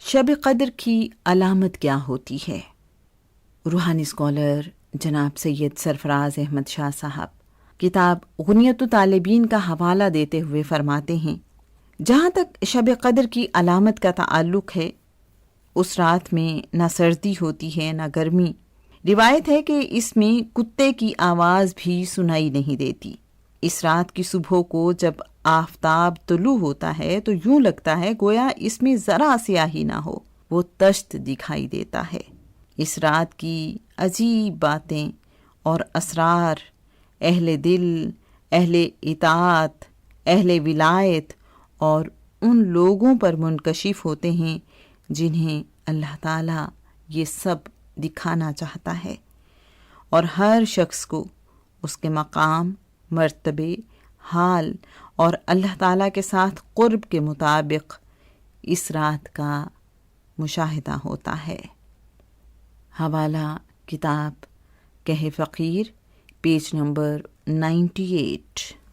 شب قدر کی علامت کیا ہوتی ہے؟ روحانی اسکالر جناب سید سرفراز احمد شاہ صاحب کتاب غنیت الطالبین کا حوالہ دیتے ہوئے فرماتے ہیں، جہاں تک شب قدر کی علامت کا تعلق ہے، اس رات میں نہ سردی ہوتی ہے نہ گرمی۔ روایت ہے کہ اس میں کتے کی آواز بھی سنائی نہیں دیتی۔ اس رات کی صبح کو جب آفتاب طلوع ہوتا ہے تو یوں لگتا ہے گویا اس میں ذرا سیاہی نہ ہو، وہ تشت دکھائی دیتا ہے۔ اس رات کی عجیب باتیں اور اسرار اہل دل، اہل اطاعت، اہل ولایت اور ان لوگوں پر منکشف ہوتے ہیں جنہیں اللہ تعالیٰ یہ سب دکھانا چاہتا ہے، اور ہر شخص کو اس کے مقام، مرتبے، حال اور اللہ تعالیٰ کے ساتھ قرب کے مطابق اس رات کا مشاہدہ ہوتا ہے۔ حوالہ کتاب کہف فقیر، پیج نمبر 98۔